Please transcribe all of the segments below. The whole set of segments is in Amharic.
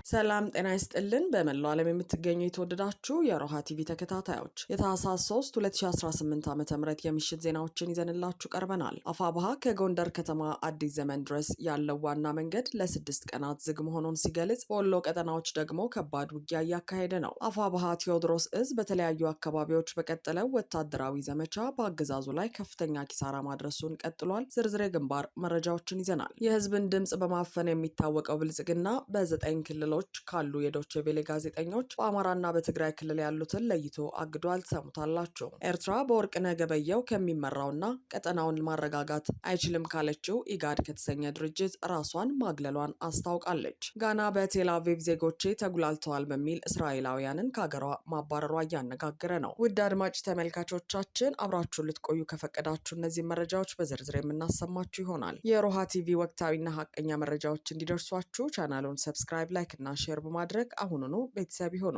ሰላም ጤና ይስጥልን። በመላው ዓለም የምትገኙ የተወደዳችሁ የሮሃ ቲቪ ተከታታዮች የታህሳስ 3 2018 ዓ.ም የምሽት ዜናዎችን ይዘንላችሁ ቀርበናል። አፋብኃ ከጎንደር ከተማ አዲስ ዘመን ድረስ ያለው ዋና መንገድ ለ6 ቀናት ዝግ መሆኑን ሲገልጽ፣ በወሎ ቀጠናዎች ደግሞ ከባድ ውጊያ እያካሄደ ነው። አፋብኃ ቴዎድሮስ እዝ በተለያዩ አካባቢዎች በቀጠለው ወታደራዊ ዘመቻ በአገዛዙ ላይ ከፍተኛ ኪሳራ ማድረሱን ቀጥሏል። ዝርዝር የግንባር መረጃዎችን ይዘናል። የህዝብን ድምጽ በማፈን የሚታወቀው ብልጽግና በ9 ክልሎች ካሉ የዶቼ ቬለ ጋዜጠኞች በአማራና በትግራይ ክልል ያሉትን ለይቶ አግዷል። ትሰሙታላችሁ። ኤርትራ በወርቅነህ ገበየሁ ከሚመራውና ቀጠናውን ማረጋጋት አይችልም ካለችው ኢጋድ ከተሰኘ ድርጅት ራሷን ማግለሏን አስታውቃለች። ጋና በቴል አቪቭ ዜጎቼ ተጉላልተዋል በሚል እስራኤላውያንን ከሀገሯ ማባረሯ እያነጋገረ ነው። ውድ አድማጭ ተመልካቾቻችን አብራችሁን ልትቆዩ ከፈቀዳችሁ እነዚህ መረጃዎች በዝርዝር የምናሰማችሁ ይሆናል። የሮሃ ቲቪ ወቅታዊና ሀቀኛ መረጃዎች እንዲደርሷችሁ ቻናሉን ሰብስክራይብ፣ ላይክ እና ሼር በማድረግ አሁኑኑ ቤተሰብ ይሁኑ።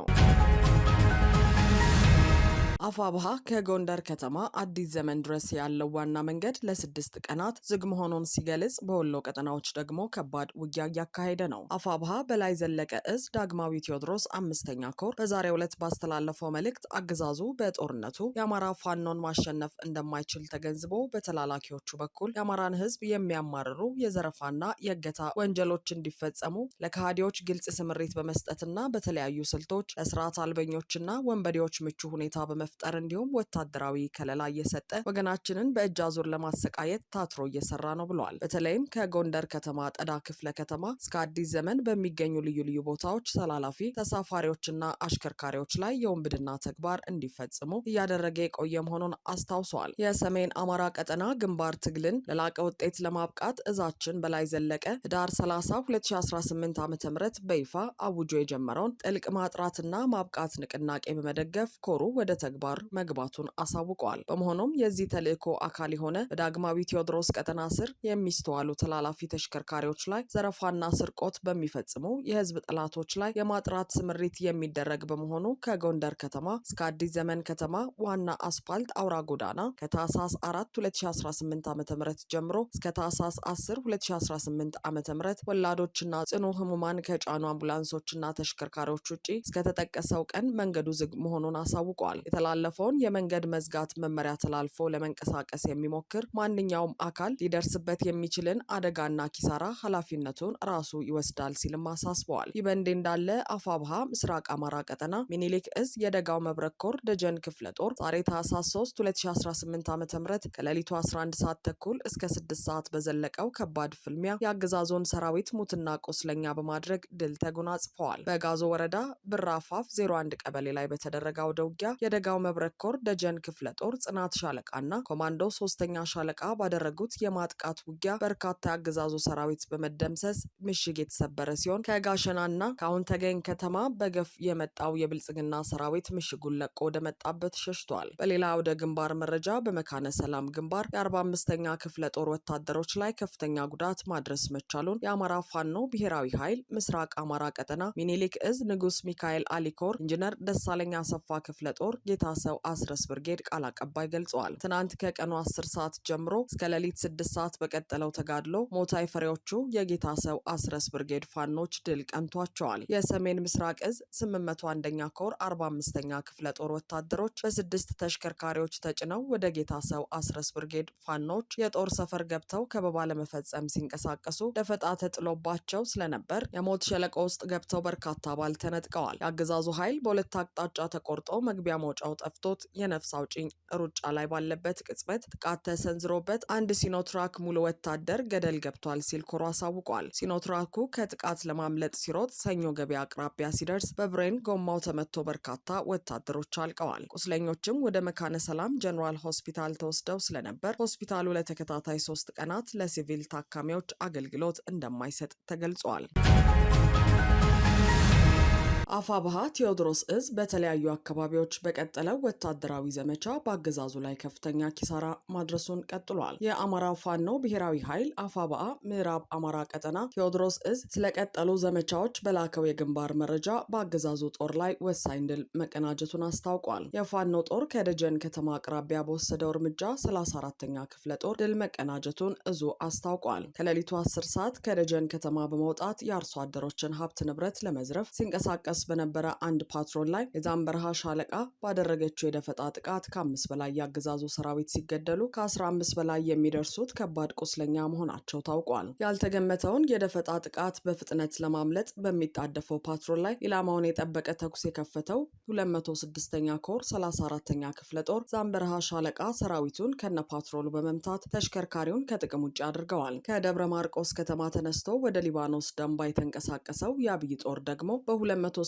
አፋብኃ ከጎንደር ከተማ አዲስ ዘመን ድረስ ያለው ዋና መንገድ ለ6 ቀናት ዝግ መሆኑን ሲገልጽ፣ በወሎ ቀጠናዎች ደግሞ ከባድ ውጊያ እያካሄደ ነው። አፋብኃ በላይ ዘለቀ እዝ ዳግማዊ ቴዎድሮስ 5ኛ ኮር በዛሬው ዕለት ባስተላለፈው መልእክት አገዛዙ በጦርነቱ የአማራ ፋኖን ማሸነፍ እንደማይችል ተገንዝቦ በተላላኪዎቹ በኩል የአማራን ሕዝብ የሚያማርሩ የዘረፋና የእገታ ወንጀሎች እንዲፈጸሙ ለከሃዲዎች ግልጽ ስምሪት በመስጠትና በተለያዩ ስልቶች ለስርዓት አልበኞችና ወንበዴዎች ምቹ ሁኔታ በመፍጠር እንዲሁም ወታደራዊ ከለላ እየሰጠ ወገናችንን በእጅ አዙር ለማሰቃየት ታትሮ እየሰራ ነው ብለዋል። በተለይም ከጎንደር ከተማ ጠዳ ክፍለ ከተማ እስከ አዲስ ዘመን በሚገኙ ልዩ ልዩ ቦታዎች ተላላፊ ተሳፋሪዎችና አሽከርካሪዎች ላይ የወንብድና ተግባር እንዲፈጽሙ እያደረገ የቆየ መሆኑን አስታውሰዋል። የሰሜን አማራ ቀጠና ግንባር ትግልን ለላቀ ውጤት ለማብቃት እዛችን በላይ ዘለቀ ህዳር 30 2018 ዓ.ም በይፋ አውጆ የጀመረውን ጥልቅ ማጥራትና ማብቃት ንቅናቄ በመደገፍ ኮሩ ወደ ተግባር መግባቱን አሳውቀዋል። በመሆኑም የዚህ ተልዕኮ አካል የሆነ በዳግማዊ ቴዎድሮስ ቀጠና ስር የሚስተዋሉ ተላላፊ ተሽከርካሪዎች ላይ ዘረፋና ስርቆት በሚፈጽሙ የህዝብ ጠላቶች ላይ የማጥራት ስምሪት የሚደረግ በመሆኑ ከጎንደር ከተማ እስከ አዲስ ዘመን ከተማ ዋና አስፓልት አውራ ጎዳና ከታህሳስ 4 2018 ዓ.ም ጀምሮ እስከ ታህሳስ 10 2018 ዓ.ም ወላዶችና ጽኑ ህሙማን ከጫኑ አምቡላንሶችና ተሽከርካሪዎች ውጪ እስከተጠቀሰው ቀን መንገዱ ዝግ መሆኑን አሳውቀዋል። የተላለፈውን የመንገድ መዝጋት መመሪያ ተላልፎ ለመንቀሳቀስ የሚሞክር ማንኛውም አካል ሊደርስበት የሚችልን አደጋና ኪሳራ ኃላፊነቱን ራሱ ይወስዳል ሲልም አሳስበዋል። ይህ በእንዲህ እንዳለ አፋብኃ ምስራቅ አማራ ቀጠና ሚኒሊክ እዝ የደጋው መብረቅ ኮር ደጀን ክፍለ ጦር ዛሬ ታህሳስ 3 2018 ዓ.ም ከሌሊቱ 11 ሰዓት ተኩል እስከ 6 ሰዓት በዘለቀው ከባድ ፍልሚያ የአገዛዞን ሰራዊት ሙትና ቆስለኛ በማድረግ ድል ተጎናጽፈዋል። በጋዞ ወረዳ ብራፋፍ 01 ቀበሌ ላይ በተደረገ አውደ ውጊያ የደጋው መብረቅ ኮር ደጀን ክፍለ ጦር ጽናት ሻለቃና ኮማንዶ 3ኛ ሻለቃ ባደረጉት የማጥቃት ውጊያ በርካታ የአገዛዙ ሰራዊት በመደምሰስ ምሽግ የተሰበረ ሲሆን ከጋሸናና ከአሁን ተገኝ ከተማ በገፍ የመጣው የብልጽግና ሰራዊት ምሽጉን ለቆ ወደ መጣበት ሸሽቷል። በሌላ ወደ ግንባር መረጃ በመካነ ሰላም ግንባር የ45ኛ ክፍለ ጦር ወታደሮች ላይ ከፍተኛ ጉዳት ማድረስ መቻሉን የአማራ ፋኖ ብሔራዊ ኃይል ምስራቅ አማራ ቀጠና ሚኒሊክ እዝ ንጉስ ሚካኤል አሊኮር ኢንጂነር ደሳለኛ አሰፋ ክፍለ ጦር ጌታ ሰው አስረስ ብርጌድ ቃል አቀባይ ገልጸዋል። ትናንት ከቀኑ 10 ሰዓት ጀምሮ እስከ ሌሊት 6 ሰዓት በቀጠለው ተጋድሎ ሞታይ ፍሬዎቹ የጌታ ሰው አስረስ ብርጌድ ፋኖች ድል ቀንቷቸዋል። የሰሜን ምስራቅ እዝ 801ኛ ኮር 45ኛ ክፍለ ጦር ወታደሮች በ6 ተሽከርካሪዎች ተጭነው ወደ ጌታ ሰው አስረስ ብርጌድ ፋኖች የጦር ሰፈር ገብተው ከበባ ለመፈጸም ሲንቀሳቀሱ ደፈጣ ተጥሎባቸው ስለነበር የሞት ሸለቆ ውስጥ ገብተው በርካታ አባል ተነጥቀዋል። የአገዛዙ ኃይል በሁለት አቅጣጫ ተቆርጦ መግቢያ መውጫው ጠፍቶት የነፍስ አውጪኝ ሩጫ ላይ ባለበት ቅጽበት ጥቃት ተሰንዝሮበት አንድ ሲኖትራክ ሙሉ ወታደር ገደል ገብቷል ሲል ኮሮ አሳውቋል። ሲኖትራኩ ከጥቃት ለማምለጥ ሲሮጥ ሰኞ ገበያ አቅራቢያ ሲደርስ በብሬን ጎማው ተመቶ በርካታ ወታደሮች አልቀዋል። ቁስለኞችም ወደ መካነ ሰላም ጀነራል ሆስፒታል ተወስደው ስለነበር ሆስፒታሉ ለተከታታይ 3 ቀናት ለሲቪል ታካሚዎች አገልግሎት እንደማይሰጥ ተገልጿል። አፋብኃ ቴዎድሮስ እዝ በተለያዩ አካባቢዎች በቀጠለው ወታደራዊ ዘመቻ በአገዛዙ ላይ ከፍተኛ ኪሳራ ማድረሱን ቀጥሏል። የአማራ ፋኖ ብሔራዊ ኃይል አፋብኃ ምዕራብ አማራ ቀጠና ቴዎድሮስ እዝ ስለቀጠሉ ዘመቻዎች በላከው የግንባር መረጃ በአገዛዙ ጦር ላይ ወሳኝ ድል መቀናጀቱን አስታውቋል። የፋኖ ጦር ከደጀን ከተማ አቅራቢያ በወሰደው እርምጃ 34ኛ ክፍለ ጦር ድል መቀናጀቱን እዙ አስታውቋል። ከሌሊቱ 10 ሰዓት ከደጀን ከተማ በመውጣት የአርሶ አደሮችን ሀብት ንብረት ለመዝረፍ ሲንቀሳቀስ በነበረ አንድ ፓትሮል ላይ የዛምበረሃ ሻለቃ ባደረገችው የደፈጣ ጥቃት ከ5 በላይ ያገዛዙ ሰራዊት ሲገደሉ ከ15 በላይ የሚደርሱት ከባድ ቁስለኛ መሆናቸው ታውቋል። ያልተገመተውን የደፈጣ ጥቃት በፍጥነት ለማምለጥ በሚጣደፈው ፓትሮል ላይ ኢላማውን የጠበቀ ተኩስ የከፈተው 206ኛ ኮር 34ኛ ክፍለ ጦር ዛምበረሃ ሻለቃ ሰራዊቱን ከነ ፓትሮሉ በመምታት ተሽከርካሪውን ከጥቅም ውጭ አድርገዋል። ከደብረ ማርቆስ ከተማ ተነስቶ ወደ ሊባኖስ ደንባ የተንቀሳቀሰው የአብይ ጦር ደግሞ በ206ኛ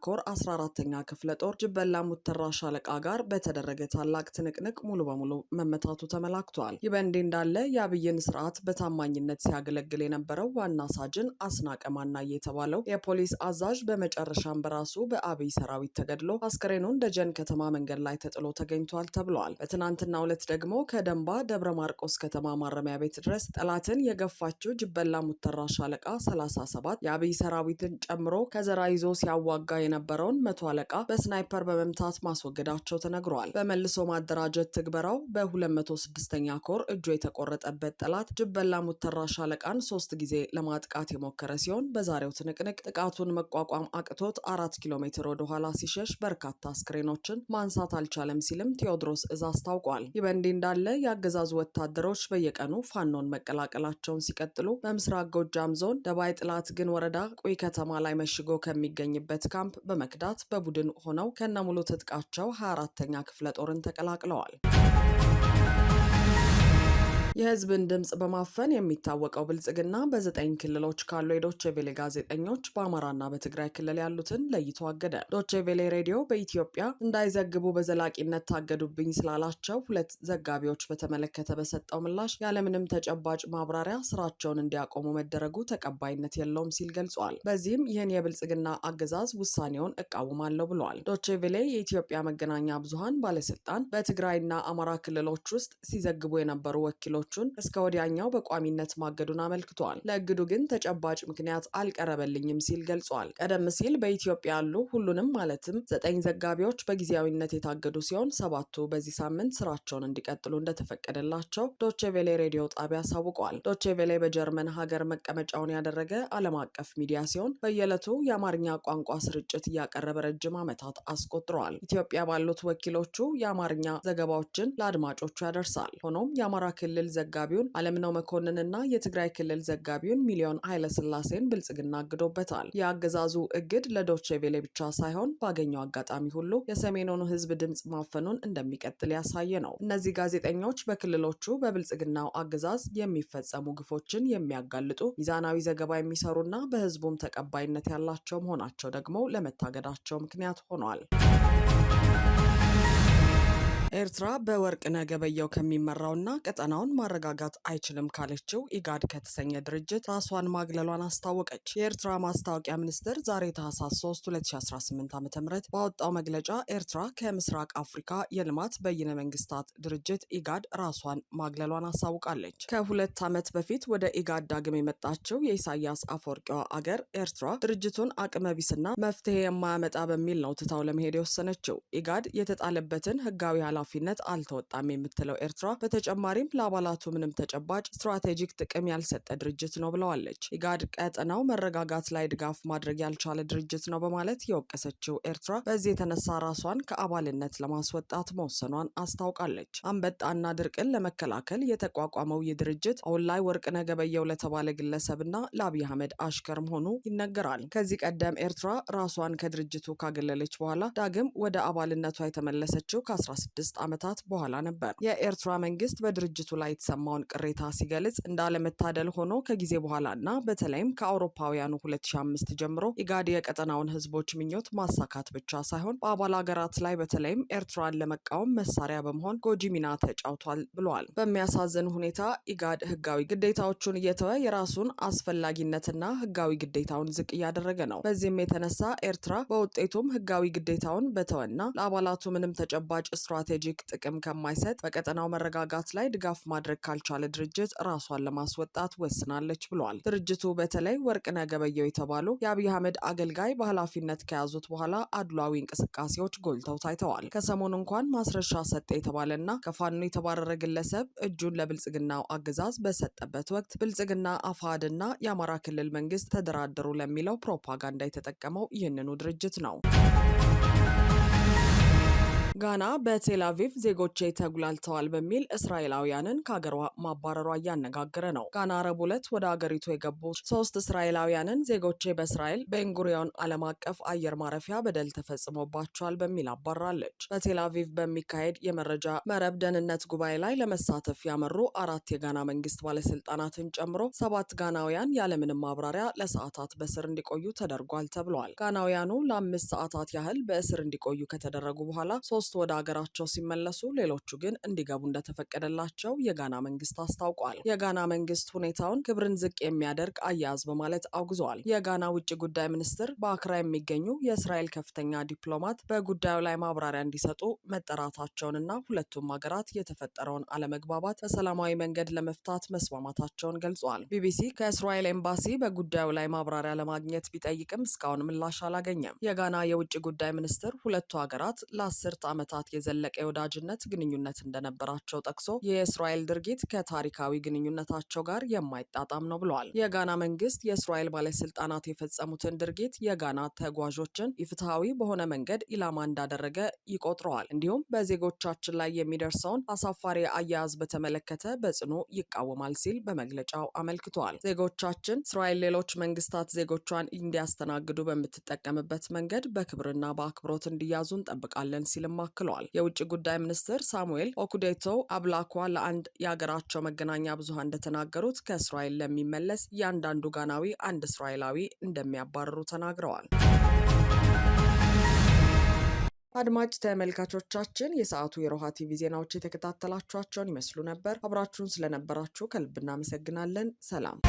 ኮር 14ኛ ክፍለ ጦር ጅበላ ሙተራ ሻለቃ ጋር በተደረገ ታላቅ ትንቅንቅ ሙሉ በሙሉ መመታቱ ተመላክቷል። ይህ በእንዲህ እንዳለ የአብይን ስርዓት በታማኝነት ሲያገለግል የነበረው ዋና ሳጅን አስናቀ ማናዬ የተባለው የፖሊስ አዛዥ በመጨረሻም በራሱ በአብይ ሰራዊት ተገድሎ አስከሬኑን ደጀን ከተማ መንገድ ላይ ተጥሎ ተገኝቷል ተብሏል። በትናንትናው ዕለት ደግሞ ከደንባ ደብረ ማርቆስ ከተማ ማረሚያ ቤት ድረስ ጠላትን የገፋችው ጅበላ ሙተራ ሻለቃ 37 የአብይ ሰራዊትን ጨምሮ ከዘራ ይዞ ሲያዋጋ የነበረውን 100 አለቃ በስናይፐር በመምታት ማስወገዳቸው ተነግሯል። በመልሶ ማደራጀት ትግበራው በ206ኛ ኮር እጁ የተቆረጠበት ጠላት ጅበላ ሙተራ ሻለቃን 3 ጊዜ ለማጥቃት የሞከረ ሲሆን በዛሬው ትንቅንቅ ጥቃቱን መቋቋም አቅቶት 4 ኪሎ ሜትር ወደ ኋላ ሲሸሽ በርካታ አስክሬኖችን ማንሳት አልቻለም ሲልም ቴዎድሮስ እዝ አስታውቋል። ይህ በእንዲህ እንዳለ የአገዛዙ ወታደሮች በየቀኑ ፋኖን መቀላቀላቸውን ሲቀጥሉ በምስራቅ ጎጃም ዞን ደባይ ጥላት ግን ወረዳ ቁይ ከተማ ላይ መሽጎ ከሚገኝበት ካምፕ በመክዳት በቡድን ሆነው ከነሙሉ ትጥቃቸው 24ኛ ክፍለ ጦርን ተቀላቅለዋል። የህዝብን ድምጽ በማፈን የሚታወቀው ብልጽግና በ9 ክልሎች ካሉ የዶቼ ቬሌ ጋዜጠኞች በአማራና በትግራይ ክልል ያሉትን ለይቶ አገደ። ዶቼ ቬሌ ሬዲዮ በኢትዮጵያ እንዳይዘግቡ በዘላቂነት ታገዱብኝ ስላላቸው 2 ዘጋቢዎች በተመለከተ በሰጠው ምላሽ ያለምንም ተጨባጭ ማብራሪያ ስራቸውን እንዲያቆሙ መደረጉ ተቀባይነት የለውም ሲል ገልጿል። በዚህም ይህን የብልጽግና አገዛዝ ውሳኔውን እቃወማለሁ ብሏል። ዶቼ ቬሌ የኢትዮጵያ መገናኛ ብዙሃን ባለስልጣን በትግራይና አማራ ክልሎች ውስጥ ሲዘግቡ የነበሩ ወኪሎች እስከ ወዲያኛው በቋሚነት ማገዱን አመልክቷል። ለእግዱ ግን ተጨባጭ ምክንያት አልቀረበልኝም ሲል ገልጿል። ቀደም ሲል በኢትዮጵያ ያሉ ሁሉንም ማለትም 9 ዘጋቢዎች በጊዜያዊነት የታገዱ ሲሆን 7ቱ በዚህ ሳምንት ስራቸውን እንዲቀጥሉ እንደተፈቀደላቸው ዶቼ ቬሌ ሬዲዮ ጣቢያ አሳውቋል። ዶቼ ቬሌ በጀርመን ሀገር መቀመጫውን ያደረገ ዓለም አቀፍ ሚዲያ ሲሆን በየዕለቱ የአማርኛ ቋንቋ ስርጭት እያቀረበ ረጅም ዓመታት አስቆጥረዋል። ኢትዮጵያ ባሉት ወኪሎቹ የአማርኛ ዘገባዎችን ለአድማጮቹ ያደርሳል። ሆኖም የአማራ ክልል ዘጋቢውን አለምነው መኮንንና የትግራይ ክልል ዘጋቢውን ሚሊዮን ኃይለስላሴን ብልጽግና አግዶበታል። የአገዛዙ እግድ ለዶቼ ቬሌ ብቻ ሳይሆን ባገኘው አጋጣሚ ሁሉ የሰሜኑን ሕዝብ ድምጽ ማፈኑን እንደሚቀጥል ያሳየ ነው። እነዚህ ጋዜጠኞች በክልሎቹ በብልጽግናው አገዛዝ የሚፈጸሙ ግፎችን የሚያጋልጡ ሚዛናዊ ዘገባ የሚሰሩና በሕዝቡም ተቀባይነት ያላቸው መሆናቸው ደግሞ ለመታገዳቸው ምክንያት ሆኗል። ኤርትራ በወርቅነህ ገበየሁ ከሚመራውና ቀጠናውን ማረጋጋት አይችልም ካለችው ኢጋድ ከተሰኘ ድርጅት ራሷን ማግለሏን አስታወቀች። የኤርትራ ማስታወቂያ ሚኒስቴር ዛሬ ታህሳስ 3 2018 ዓ.ም ባወጣው መግለጫ ኤርትራ ከምስራቅ አፍሪካ የልማት በይነ መንግስታት ድርጅት ኢጋድ ራሷን ማግለሏን አሳውቃለች። ከ2 ዓመት በፊት ወደ ኢጋድ ዳግም የመጣችው የኢሳያስ አፈወርቂዋ አገር ኤርትራ ድርጅቱን አቅመቢስና መፍትሄ የማያመጣ በሚል ነው ትታው ለመሄድ የወሰነችው። ኢጋድ የተጣለበትን ህጋዊ ኃላፊነት አልተወጣም የምትለው ኤርትራ በተጨማሪም ለአባላቱ ምንም ተጨባጭ ስትራቴጂክ ጥቅም ያልሰጠ ድርጅት ነው ብለዋለች። ኢጋድ ቀጠናው መረጋጋት ላይ ድጋፍ ማድረግ ያልቻለ ድርጅት ነው በማለት የወቀሰችው ኤርትራ በዚህ የተነሳ ራሷን ከአባልነት ለማስወጣት መወሰኗን አስታውቃለች። አንበጣና ድርቅን ለመከላከል የተቋቋመው ይህ ድርጅት አሁን ላይ ወርቅነህ ገበየሁ ለተባለ ግለሰብና ለአብይ አህመድ አሽከር መሆኑ ይነገራል። ከዚህ ቀደም ኤርትራ ራሷን ከድርጅቱ ካገለለች በኋላ ዳግም ወደ አባልነቷ የተመለሰችው ከ16 ከ15 ዓመታት በኋላ ነበር። የኤርትራ መንግስት በድርጅቱ ላይ የተሰማውን ቅሬታ ሲገልጽ እንዳለመታደል ሆኖ ከጊዜ በኋላና በተለይም ከአውሮፓውያኑ 2005 ጀምሮ ኢጋድ የቀጠናውን ህዝቦች ምኞት ማሳካት ብቻ ሳይሆን በአባል ሀገራት ላይ በተለይም ኤርትራን ለመቃወም መሳሪያ በመሆን ጎጂ ሚና ተጫውቷል ብለዋል። በሚያሳዝን ሁኔታ ኢጋድ ህጋዊ ግዴታዎቹን እየተወ የራሱን አስፈላጊነትና ህጋዊ ግዴታውን ዝቅ እያደረገ ነው። በዚህም የተነሳ ኤርትራ በውጤቱም ህጋዊ ግዴታውን በተወና ለአባላቱ ምንም ተጨባጭ ስትራቴጂክ ጥቅም ከማይሰጥ በቀጠናው መረጋጋት ላይ ድጋፍ ማድረግ ካልቻለ ድርጅት ራሷን ለማስወጣት ወስናለች ብለዋል። ድርጅቱ በተለይ ወርቅነህ ገበየሁ የተባሉ የአብይ አህመድ አገልጋይ በኃላፊነት ከያዙት በኋላ አድሏዊ እንቅስቃሴዎች ጎልተው ታይተዋል። ከሰሞኑ እንኳን ማስረሻ ሰጠ የተባለና ከፋኖ የተባረረ ግለሰብ እጁን ለብልጽግናው አገዛዝ በሰጠበት ወቅት ብልጽግና አፋሕድና የአማራ ክልል መንግስት ተደራደሩ ለሚለው ፕሮፓጋንዳ የተጠቀመው ይህንኑ ድርጅት ነው። ጋና በቴል አቪቭ ዜጎቼ ተጉላልተዋል በሚል እስራኤላውያንን ከሀገሯ ማባረሯ እያነጋገረ ነው። ጋና ረቡዕ ዕለት ወደ አገሪቱ የገቡ 3 እስራኤላውያንን ዜጎቼ በእስራኤል ቤንጉሪዮን ዓለም አቀፍ አየር ማረፊያ በደል ተፈጽሞባቸዋል በሚል አባራለች። በቴል አቪቭ በሚካሄድ የመረጃ መረብ ደህንነት ጉባኤ ላይ ለመሳተፍ ያመሩ 4 የጋና መንግስት ባለስልጣናትን ጨምሮ 7 ጋናውያን ያለምንም ማብራሪያ ለሰዓታት በእስር እንዲቆዩ ተደርጓል ተብሏል። ጋናውያኑ ለ5 ሰዓታት ያህል በእስር እንዲቆዩ ከተደረጉ በኋላ 3 ወደ ሀገራቸው ሲመለሱ ሌሎቹ ግን እንዲገቡ እንደተፈቀደላቸው የጋና መንግስት አስታውቋል። የጋና መንግስት ሁኔታውን ክብርን ዝቅ የሚያደርግ አያያዝ በማለት አውግዘዋል። የጋና ውጭ ጉዳይ ሚኒስትር በአክራ የሚገኙ የእስራኤል ከፍተኛ ዲፕሎማት በጉዳዩ ላይ ማብራሪያ እንዲሰጡ መጠራታቸውንና ሁለቱም ሀገራት የተፈጠረውን አለመግባባት በሰላማዊ መንገድ ለመፍታት መስማማታቸውን ገልጿል። ቢቢሲ ከእስራኤል ኤምባሲ በጉዳዩ ላይ ማብራሪያ ለማግኘት ቢጠይቅም እስካሁን ምላሽ አላገኘም። የጋና የውጭ ጉዳይ ሚኒስትር ሁለቱ ሀገራት ለ10 ዓመታት የዘለቀ የወዳጅነት ግንኙነት እንደነበራቸው ጠቅሶ የእስራኤል ድርጊት ከታሪካዊ ግንኙነታቸው ጋር የማይጣጣም ነው ብለዋል። የጋና መንግስት የእስራኤል ባለስልጣናት የፈጸሙትን ድርጊት የጋና ተጓዦችን ኢፍትሐዊ በሆነ መንገድ ኢላማ እንዳደረገ ይቆጥረዋል። እንዲሁም በዜጎቻችን ላይ የሚደርሰውን አሳፋሪ አያያዝ በተመለከተ በጽኑ ይቃወማል ሲል በመግለጫው አመልክቷል። ዜጎቻችን እስራኤል ሌሎች መንግስታት ዜጎቿን እንዲያስተናግዱ በምትጠቀምበት መንገድ በክብርና በአክብሮት እንዲያዙ እንጠብቃለን ሲልም አክለዋል። የውጭ ጉዳይ ሚኒስትር ሳሙኤል ኦኩዴቶ አብላኳ ለአንድ የሀገራቸው መገናኛ ብዙሃን እንደተናገሩት ከእስራኤል ለሚመለስ እያንዳንዱ ጋናዊ አንድ እስራኤላዊ እንደሚያባርሩ ተናግረዋል። አድማጭ ተመልካቾቻችን የሰዓቱ የሮሃ ቲቪ ዜናዎች የተከታተላችኋቸውን ይመስሉ ነበር። አብራችሁን ስለነበራችሁ ከልብ እናመሰግናለን። ሰላም